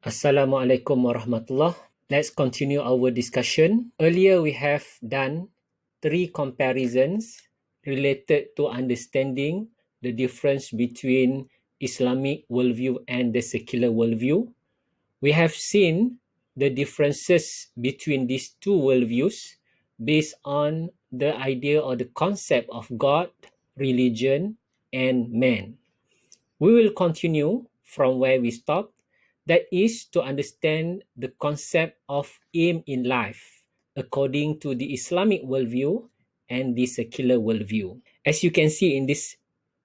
Assalamualaikum warahmatullah. Let's continue our discussion. Earlier we have done three comparisons related to understanding the difference between Islamic worldview and the secular worldview. We have seen the differences between these two worldviews based on the idea or the concept of God, religion, and man. We will continue from where we stopped, that is to understand the concept of aim in life according to the Islamic worldview and the secular worldview. As you can see in this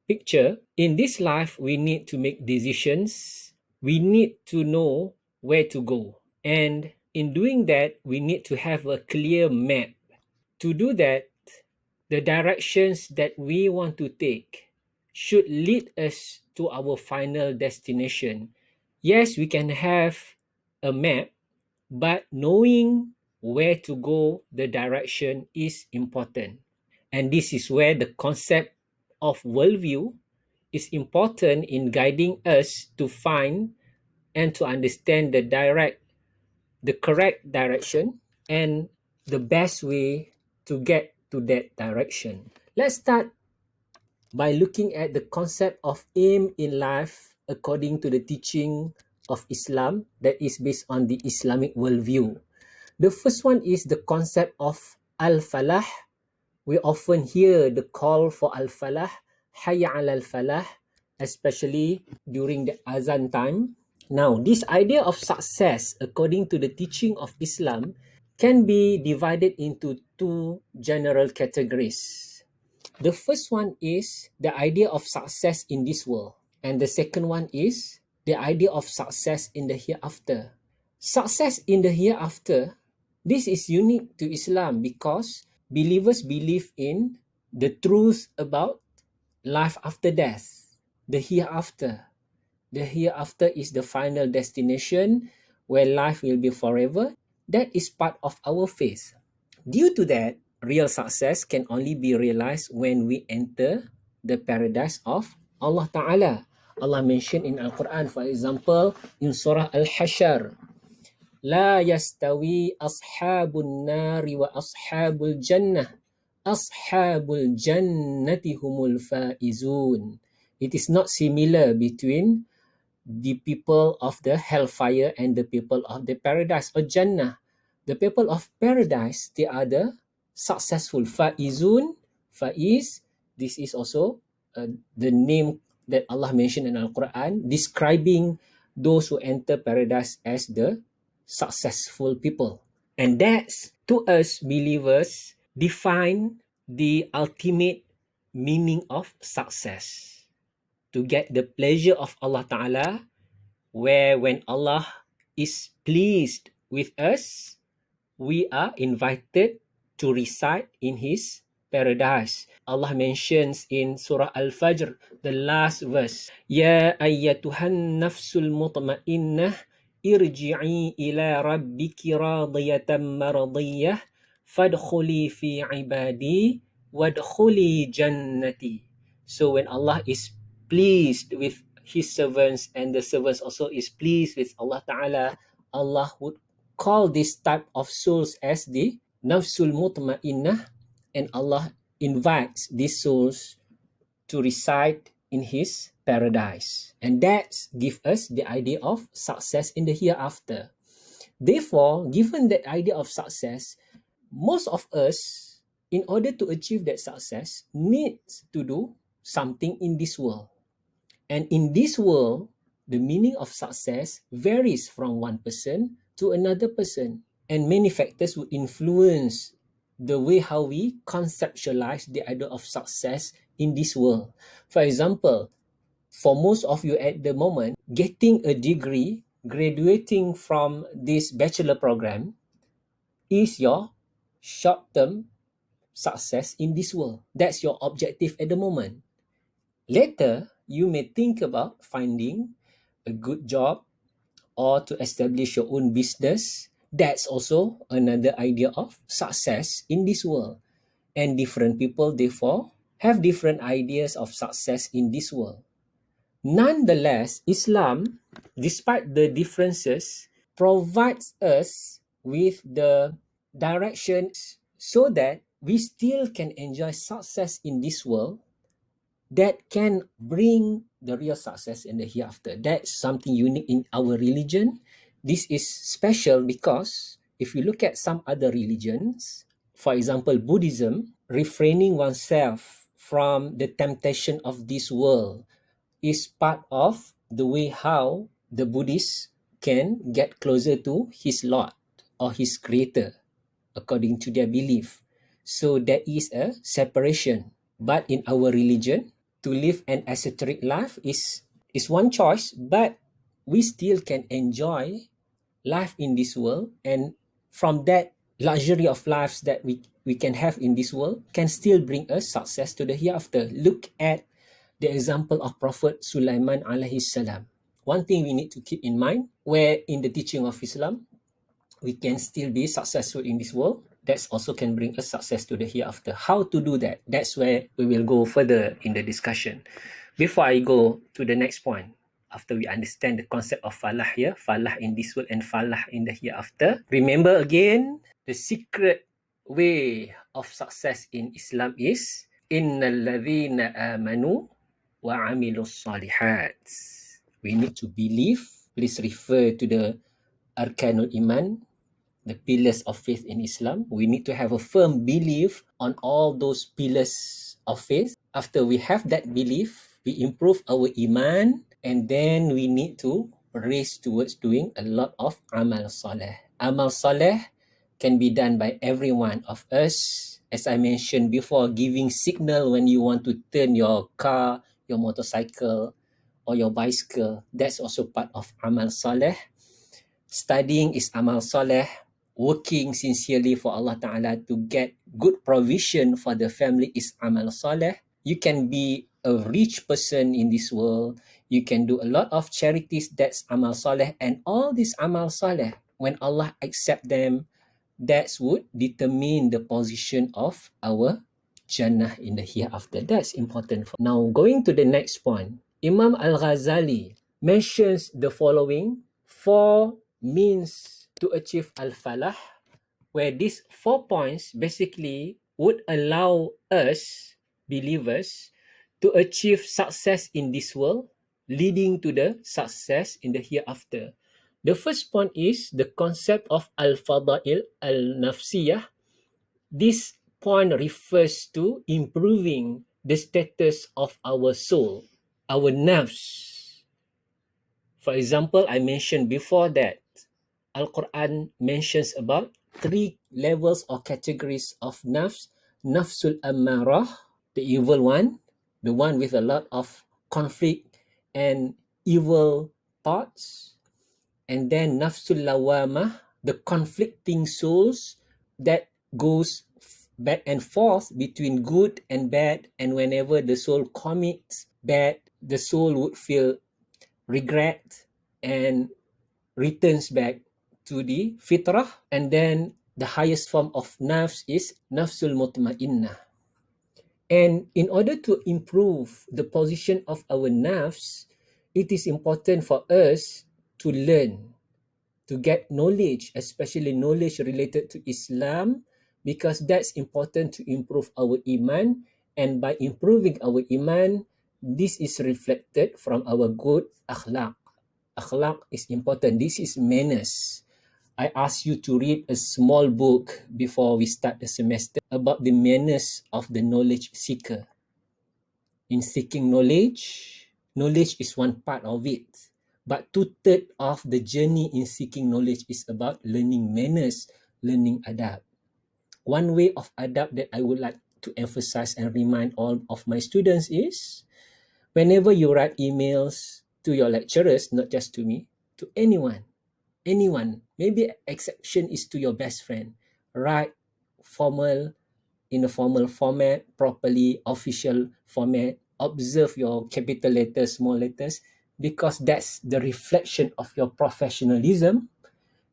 picture, in this life we need to make decisions, we need to know where to go, and in doing that we need to have a clear map. To do that, the directions that we want to take should lead us to our final destination. Yes, we can have a map, but knowing where to go, the direction is important. And this is where the concept of worldview is important in guiding us to find and to understand the correct direction and the best way to get to that direction. Let's start by looking at the concept of aim in life according to the teaching of Islam that is based on the Islamic worldview. The first one is the concept of al-falah. We often hear the call for al-falah, hayya al-falah, especially during the azan time. Now, this idea of success according to the teaching of Islam can be divided into two general categories. The first one is the idea of success in this world, and the second one is the idea of success in the hereafter. Success in the hereafter, this is unique to Islam because believers believe in the truth about life after death, the hereafter. The hereafter is the final destination where life will be forever. That is part of our faith. Due to that, real success can only be realized when we enter the paradise of Allah Ta'ala. Allah mentioned in Al-Quran, for example, in Surah Al-Hashar, لا يستوي أصحاب النار وأصحاب الجنة أصحاب الجنة هم الفائزون. It is not similar between the people of the hellfire and the people of the paradise or Jannah. The people of paradise, they are the successful. Faizun, Faiz, this is also the name that Allah mentioned in Al-Quran, describing those who enter paradise as the successful people. And that's, to us believers, define the ultimate meaning of success. To get the pleasure of Allah Ta'ala, where when Allah is pleased with us, we are invited to reside in His paradise. Allah mentions in Surah Al-Fajr, the last verse, Ya ayyatuhan nafsul mutmainnah, irji'i ila rabbiki radiyatan maradiyah, fadkhuli fi ibadi, wadkhuli jannati. So when Allah is pleased with His servants and the servants also is pleased with Allah Ta'ala, Allah would call this type of souls as the nafsul mutmainnah, and Allah invites these souls to reside in His paradise. And that gives us the idea of success in the hereafter. Therefore, given that idea of success, most of us, in order to achieve that success, needs to do something in this world. And in this world, the meaning of success varies from one person to another person. And many factors would influence the way how we conceptualize the idea of success in this world. For example, for most of you at the moment, getting a degree, graduating from this bachelor program is your short-term success in this world. That's your objective at the moment. Later, you may think about finding a good job or to establish your own business. That's also another idea of success in this world. And different people, therefore, have different ideas of success in this world. Nonetheless, Islam, despite the differences, provides us with the directions so that we still can enjoy success in this world that can bring the real success in the hereafter. That's something unique in our religion. This is special because if you look at some other religions, for example, Buddhism, refraining oneself from the temptation of this world is part of the way how the Buddhist can get closer to his Lord or his Creator according to their belief. So there is a separation. But in our religion, to live an ascetic life is one choice, but we still can enjoy life in this world, and from that luxury of lives that we can have in this world can still bring us success to the hereafter. Look at the example of Prophet Sulaiman alaihi salam. One thing we need to keep in mind, where in the teaching of Islam, we can still be successful in this world, that also can bring us success to the hereafter. How to do that? That's where we will go further in the discussion. Before I go to the next point, after we understand the concept of falah here, falah in this world and falah in the hereafter, remember again, the secret way of success in Islam is innal ladhina amanu wa amilus salihat. We need to believe. Please refer to the Arkanul Iman, the pillars of faith in Islam. We need to have a firm belief on all those pillars of faith. After we have that belief, we improve our iman, and then we need to race towards doing a lot of amal saleh. Amal saleh can be done by every one of us. As I mentioned before, giving signal when you want to turn your car, your motorcycle, or your bicycle, that's also part of amal saleh. Studying is amal saleh. Working sincerely for Allah Ta'ala to get good provision for the family is amal saleh. You can be a rich person in this world. You can do a lot of charities, that's amal saleh. And all these amal saleh, when Allah accept them, that would determine the position of our Jannah in the hereafter. That's important. Now, going to the next point, Imam Al-Ghazali mentions the following four means to achieve al-falah, where these 4 points basically would allow us, believers, to achieve success in this world, leading to the success in the hereafter. The first point is the concept of al-fada'il al-nafsiyah. This point refers to improving the status of our soul, our nafs. For example, I mentioned before that Al-Quran mentions about 3 levels or categories of nafs. Nafsul ammarah, the evil one, the one with a lot of conflict and evil thoughts. And then nafsul lawamah, the conflicting souls that goes back and forth between good and bad, and whenever the soul commits bad, the soul would feel regret and returns back to the fitrah. And then the highest form of nafs is nafsul mutmainnah. And in order to improve the position of our nafs, it is important for us to learn, to get knowledge, especially knowledge related to Islam, because that's important to improve our iman. And by improving our iman, this is reflected from our good akhlaq. Akhlaq is important. This is manners. I ask you to read a small book before we start the semester about the manners of the knowledge seeker. In seeking knowledge, knowledge is one part of it. But 2/3 of the journey in seeking knowledge is about learning manners, learning adab. One way of adab that I would like to emphasize and remind all of my students is, whenever you write emails to your lecturers, not just to me, to anyone, maybe exception is to your best friend, write formal, in a formal format, properly, official format. Observe your capital letters, small letters, because that's the reflection of your professionalism.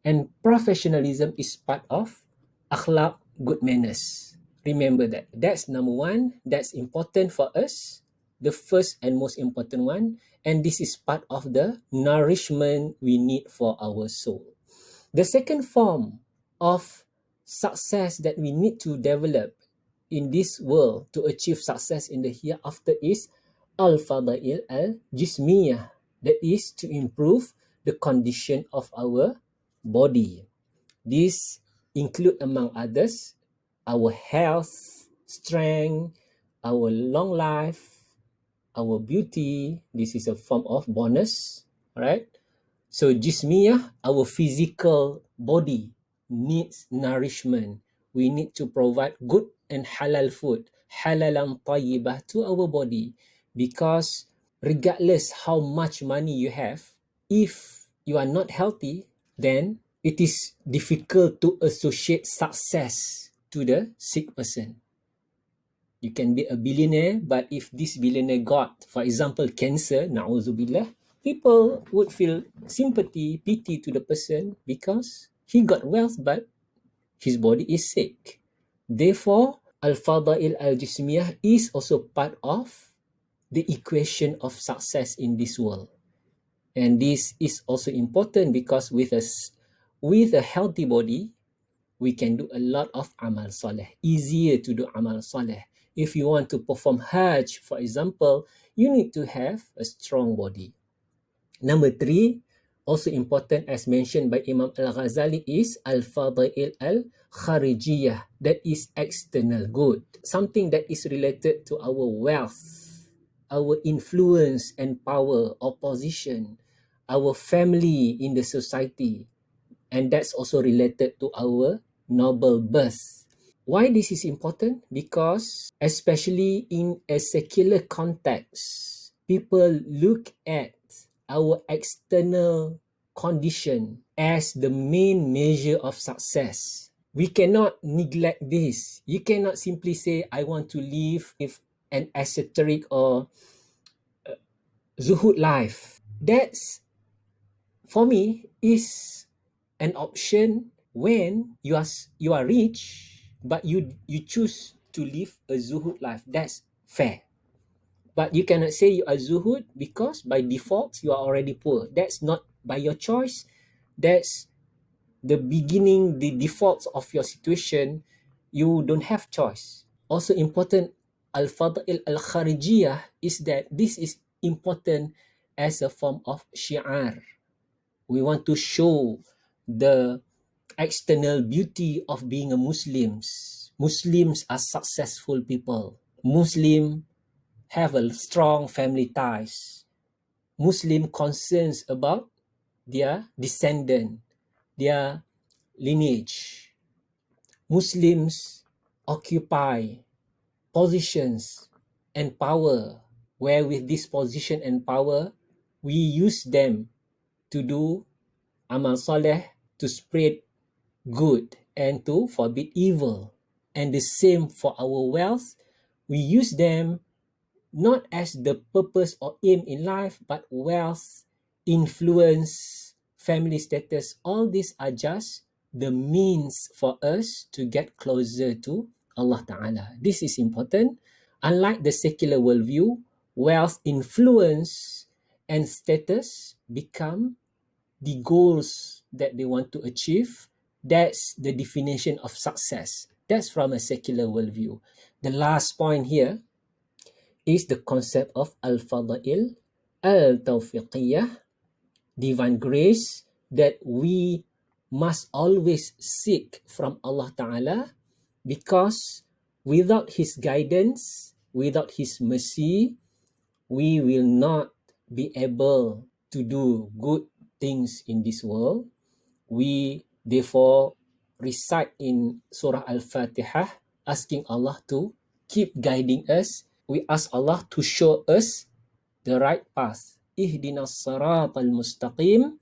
And professionalism is part of akhlaq, good manners. Remember that. That's number one. That's important for us. the first and most important one, and this is part of the nourishment we need for our soul. The second form of success that we need to develop in this world to achieve success in the hereafter is al-fadail al-jismiyah, that is to improve the condition of our body. This include among others our health, strength, our long life, our beauty. This is a form of bonus, alright? So jismiyah, our physical body needs nourishment. We need to provide good and halal food, halalan tayyibah to our body, because regardless how much money you have, if you are not healthy, then it is difficult to associate success to the sick person. You can be a billionaire, but if this billionaire got, for example, cancer, na'udzubillah, people would feel sympathy, pity to the person because he got wealth, but his body is sick. Therefore, al-fadail al-jismiyah is also part of the equation of success in this world. And this is also important because with a healthy body, we can do a lot of amal soleh, easier to do amal soleh. If you want to perform Hajj, for example, you need to have a strong body. Number 3, also important as mentioned by Imam Al-Ghazali, is al-fadail al-kharijiyah, that is external good, something that is related to our wealth, our influence and power or position, our family in the society, and that's also related to our noble birth. Why this is important? Because especially in a secular context, people look at our external condition as the main measure of success. We cannot neglect this. You cannot simply say, I want to live with an esoteric or zuhud life. That's, for me, is an option when you are rich, but you choose to live a zuhud life. That's fair. But you cannot say you are zuhud because by default you are already poor. That's not by your choice. That's the beginning, the defaults of your situation. You don't have choice. Also important, al-fadail al-kharijiyah, is that this is important as a form of syiar. We want to show the external beauty of being a Muslims. Muslims are successful people. Muslim have a strong family ties. Muslim concerns about their descendant, their lineage. Muslims occupy positions and power, where with this position and power, we use them to do amal soleh, to spread good and to forbid evil. And the same for our wealth, we use them not as the purpose or aim in life, but wealth, influence, family status. All these are just the means for us to get closer to Allah Ta'ala. This is important. Unlike the secular worldview, wealth, influence, and status become the goals that they want to achieve. That's the definition of success. That's from a secular worldview. The last point here is the concept of al-fadail al-tawfiqiyah, divine grace, that we must always seek from Allah Ta'ala, because without His guidance, without His mercy, we will not be able to do good things in this world. We therefore recite in Surah Al-Fatihah, asking Allah to keep guiding us. We ask Allah to show us the right path. Ihdinas siratal mustaqim,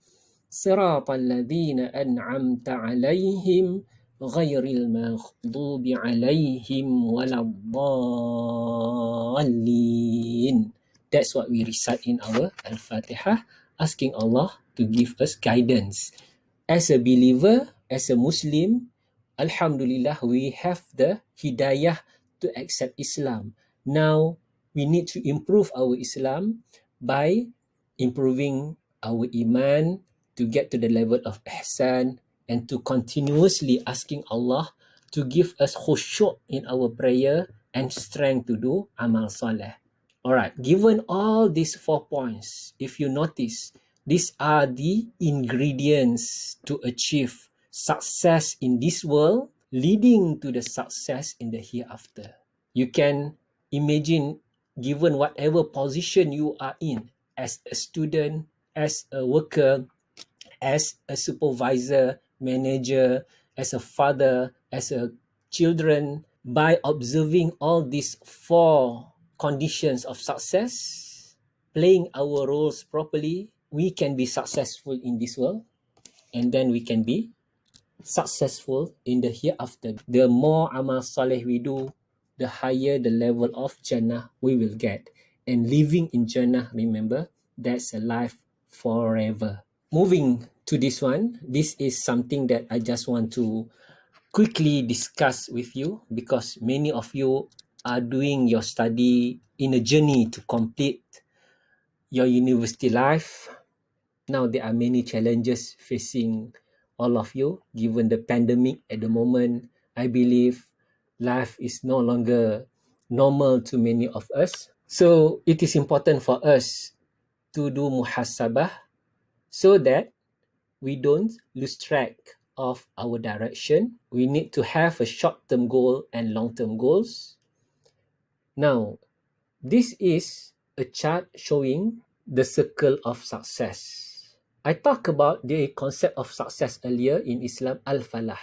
siratal ladzina an'amta alaihim, ghairil maghdubi alaihim waladdallin. That's what we recite in our Al-Fatihah, asking Allah to give us guidance. As a believer, as a Muslim, Alhamdulillah, we have the hidayah to accept Islam. Now, We need to improve our Islam by improving our iman to get to the level of ihsan, and to continuously asking Allah to give us khusyuk in our prayer and strength to do amal saleh. Alright, given all these 4 points, if you notice, these are the ingredients to achieve success in this world, leading to the success in the hereafter. You can imagine, given whatever position you are in, as a student, as a worker, as a supervisor, manager, as a father, as a children, by observing all these 4 conditions of success, playing our roles properly, we can be successful in this world, and then we can be successful in the hereafter. The more amal saleh we do, the higher the level of Jannah we will get. And living in Jannah, remember, that's a life forever. Moving to this one, this is something that I just want to quickly discuss with you, because many of you are doing your study in a journey to complete your university life. Now there are many challenges facing all of you given the pandemic at the moment. I believe life is no longer normal to many of us. So it is important for us to do muhasabah so that we don't lose track of our direction. We need to have a short-term goal and long-term goals. Now, this is a chart showing the circle of success. I talked about the concept of success earlier in Islam, al-falah.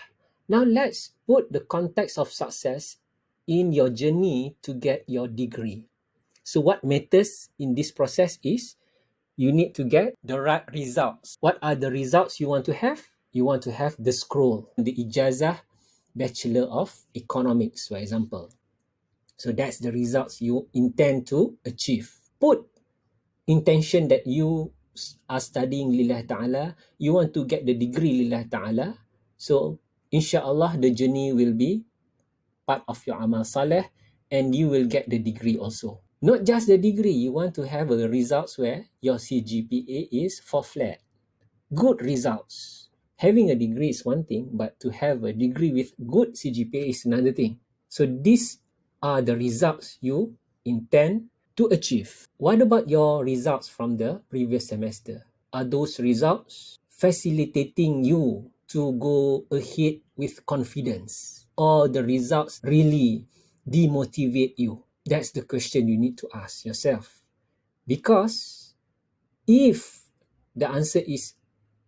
Now let's put the context of success in your journey to get your degree. So what matters in this process is you need to get the right results. What are the results you want to have? You want to have the scroll, the ijazah, Bachelor of Economics, for example. So that's the results you intend to achieve. Put intention that you are studying lillah ta'ala, you want to get the degree lillah ta'ala. So insyaAllah the journey will be part of your amal saleh, and you will get the degree also. Not just the degree, you want to have a results where your CGPA is 4 flat. Good results. Having a degree is one thing, but to have a degree with good CGPA is another thing. So these are the results you intend to achieve. What about your results from the previous semester? Are those results facilitating you to go ahead with confidence? Or the results really demotivate you? That's the question you need to ask yourself. Because if the answer is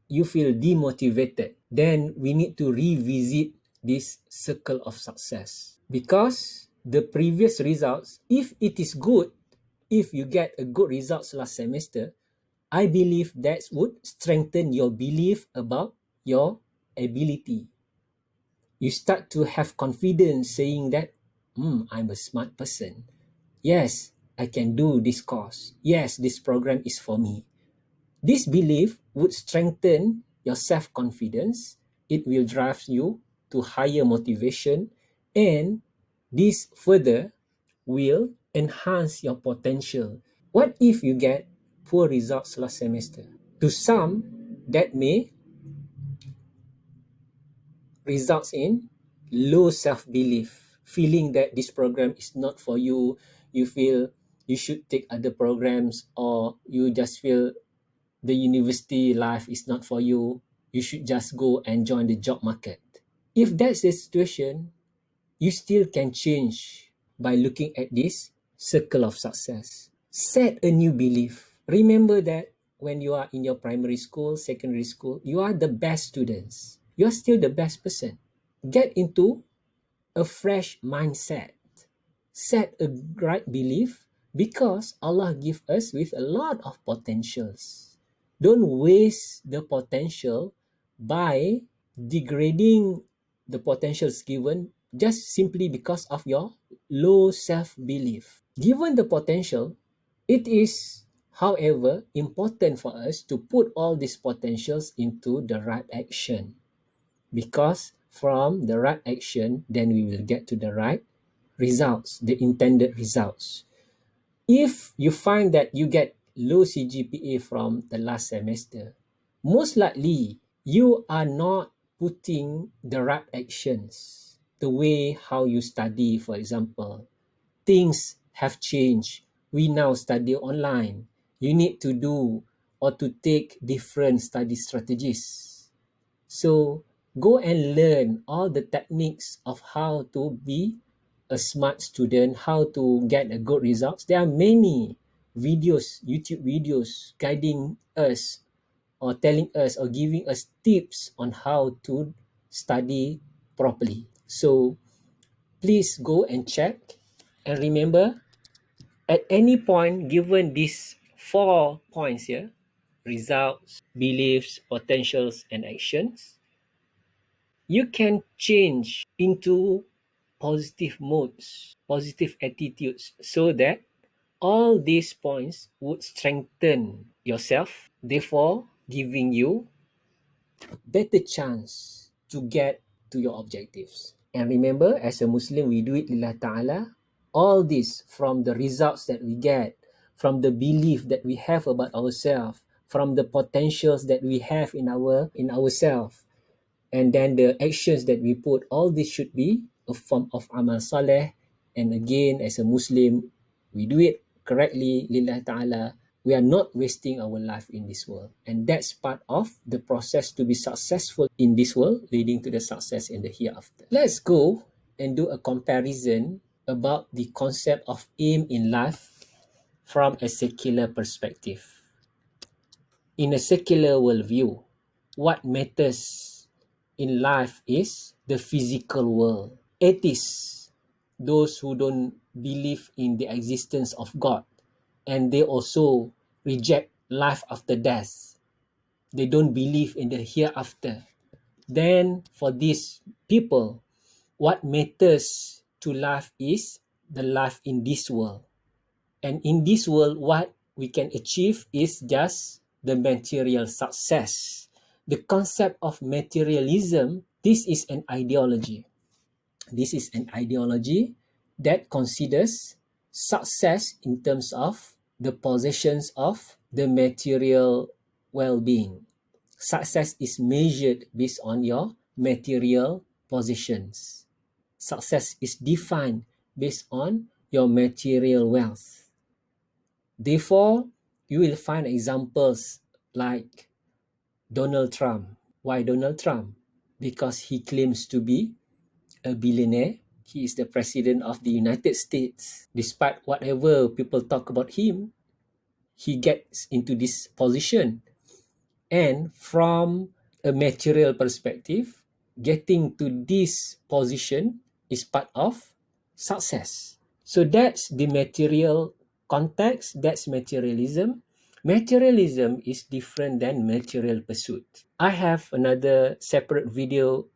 you feel demotivated, then we need to revisit this circle of success. Because the previous results, if it is good, if you get a good results last semester, I believe that would strengthen your belief about your ability. You start to have confidence saying that, I'm a smart person. Yes, I can do this course. Yes, this program is for me. This belief would strengthen your self-confidence. It will drive you to higher motivation, and this further will enhance your potential. What if you get poor results last semester? To some, that may results in low self-belief, feeling that this program is not for you. You feel you should take other programs, or you just feel the university life is not for you. You should just go and join the job market. If that's the situation, you still can change by looking at this circle of success. Set a new belief. Remember that when you are in your primary school, secondary school, you are the best students. You are still the best person. Get into a fresh mindset. Set a right belief, because Allah gives us with a lot of potentials. Don't waste the potential by degrading the potentials given just simply because of your low self-belief. Given the potential, it is, however, important for us to put all these potentials into the right action, because from the right action, then we will get to the right results, the intended results. If you find that you get low CGPA from the last semester, most likely you are not putting the right actions. The way how you study, for example, things have changed. We now study online. You need to do or to take different study strategies. So go and learn all the techniques of how to be a smart student, how to get a good results. There are many videos, YouTube videos guiding us or telling us or giving us tips on how to study properly. So please go and check, and remember, at any point given these 4 points here: results, beliefs, potentials, and actions, you can change into positive modes, positive attitudes, so that all these points would strengthen yourself, therefore giving you better chance to get to your objectives. And remember, as a Muslim, we do it lillah ta'ala. All this from the results that we get, from the belief that we have about ourselves, from the potentials that we have in ourselves, and then the actions that we put, all this should be a form of amal saleh. And again, as a Muslim, we do it correctly lillah ta'ala. We are not wasting our life in this world, and that's part of the process to be successful in this world, leading to the success in the hereafter. Let's go and do a comparison about the concept of aim in life from a secular perspective. In a secular worldview, what matters in life is the physical world. Atheists, those who don't believe in the existence of God, and they also reject life after death. They don't believe in the hereafter. Then for these people, what matters to life is the life in this world. And in this world, what we can achieve is just the material success. The concept of materialism, this is an ideology. This is an ideology that considers success in terms of the possessions of the material well-being. Success is measured based on your material possessions. Success is defined based on your material wealth. Therefore, you will find examples like Donald Trump. Why Donald Trump? Because he claims to be a billionaire. He is the president of the United States. Despite whatever people talk about him, he gets into this position. And from a material perspective, getting to this position is part of success. So that's the material context, that's materialism. Materialism is different than material pursuit. I have another separate video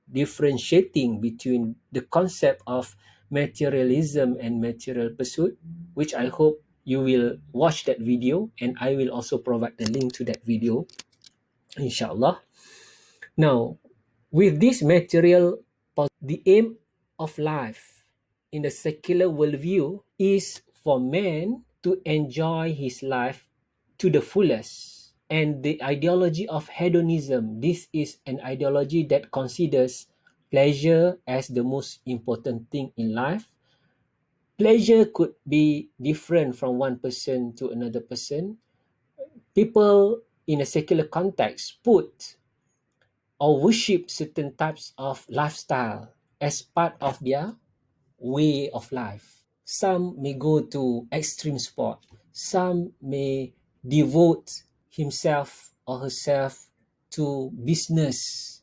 differentiating between the concept of materialism and material pursuit, which I hope you will watch that video, and I will also provide the link to that video, inshallah. Now, with this material, the aim of life in the secular worldview is for man to enjoy his life to the fullest. And the ideology of hedonism, this is an ideology that considers pleasure as the most important thing in life. Pleasure could be different from one person to another person. People in a secular context put or worship certain types of lifestyle as part of their way of life. Some may go to extreme sport. Some may devote himself or herself to business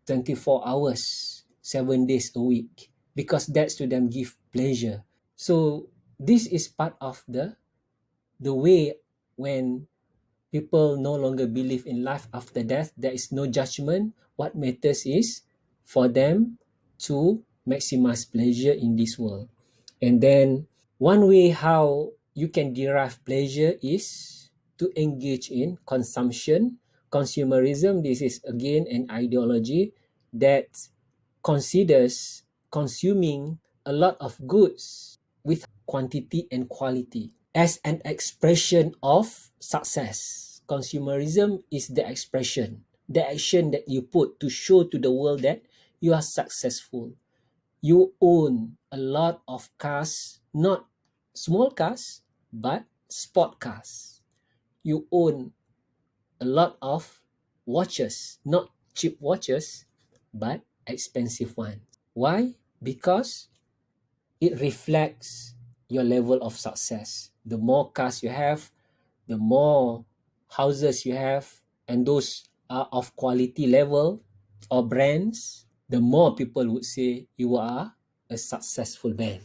24 hours, 7 days a week, because that's to them give pleasure. So this is part of the way when people no longer believe in life after death. There is no judgment. What matters is for them to maximize pleasure in this world. And then one way how you can derive pleasure is to engage in consumption. Consumerism, this is again an ideology that considers consuming a lot of goods with quantity and quality. as an expression of success. Consumerism is the expression, the action that you put to show to the world that you are successful. You own a lot of cars, not small cars, but sport cars. You own a lot of watches, not cheap watches, but expensive ones. Why? Because it reflects your level of success. The more cars you have, the more houses you have, and those are of quality level or brands, the more people would say you are a successful man.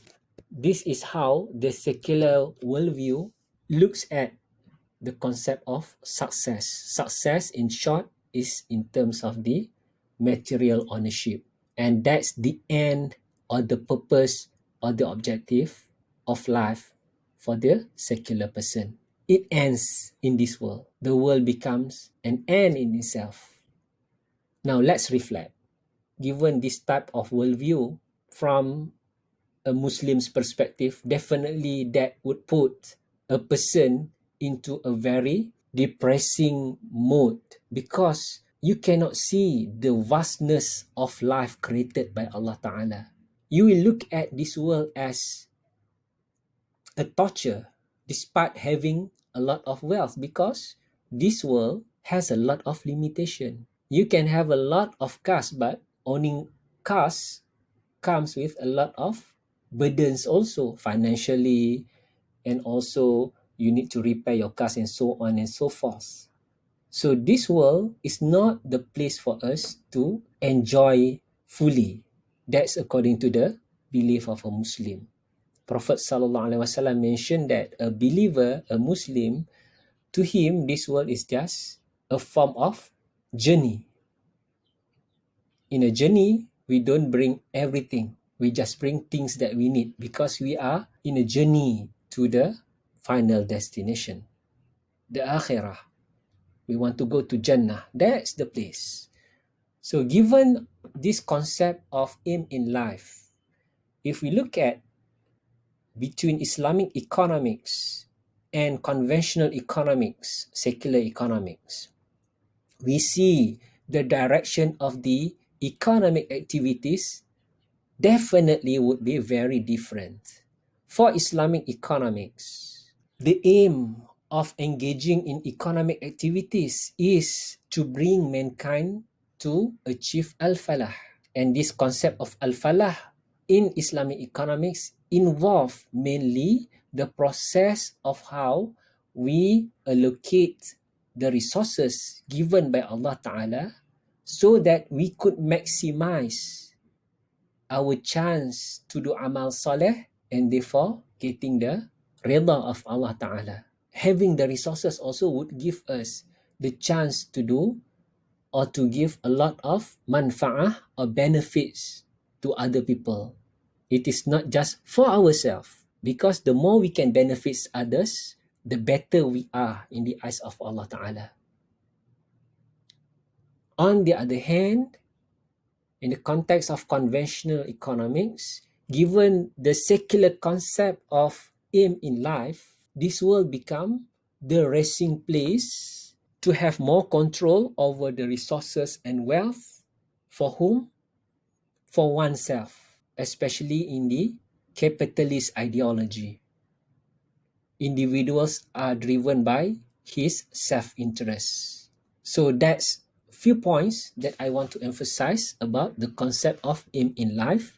This is how the secular worldview looks at the concept of success. Success, in short, is in terms of the material ownership. And that's the end or the purpose or the objective of life for the secular person. It ends in this world. The world becomes an end in itself. Now let's reflect. Given this type of worldview from a Muslim's perspective, definitely that would put a person into a very depressing mood, because you cannot see the vastness of life created by Allah Ta'ala. You will look at this world as a torture despite having a lot of wealth, because this world has a lot of limitation. You can have a lot of cars, but owning cars comes with a lot of burdens also, financially, and also you need to repair your cars and so on and so forth. So this world is not the place for us to enjoy fully. That's according to the belief of a Muslim. Prophet sallallahu alaihi wasallam mentioned that a believer, a Muslim, to him this world is just a form of journey. In a journey, we don't bring everything. We just bring things that we need, because we are in a journey to the final destination, the akhirah. We want to go to Jannah. That's the place. So given this concept of aim in life, if we look at between Islamic economics and conventional economics, secular economics, we see the direction of the economic activities definitely would be very different. For Islamic economics, the aim of engaging in economic activities is to bring mankind to achieve al-falah. And this concept of al-falah in Islamic economics involve mainly the process of how we allocate the resources given by Allah Ta'ala so that we could maximize our chance to do amal saleh and therefore getting the rida of Allah Ta'ala. Having the resources also would give us the chance to do or to give a lot of manfa'ah or benefits to other people. It is not just for ourselves, because the more we can benefit others, the better we are in the eyes of Allah Ta'ala. On the other hand, in the context of conventional economics, given the secular concept of aim in life, this will become the resting place to have more control over the resources and wealth. For whom? For oneself, especially in the capitalist ideology. Individuals are driven by his self-interest. So that's few points that I want to emphasize about the concept of aim in life.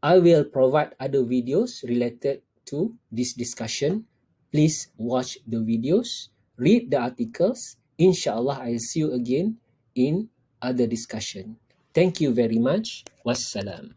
I will provide other videos related to this discussion. Please watch the videos, read the articles. Inshallah, I'll see you again in other discussion. Thank you very much. Wassalam.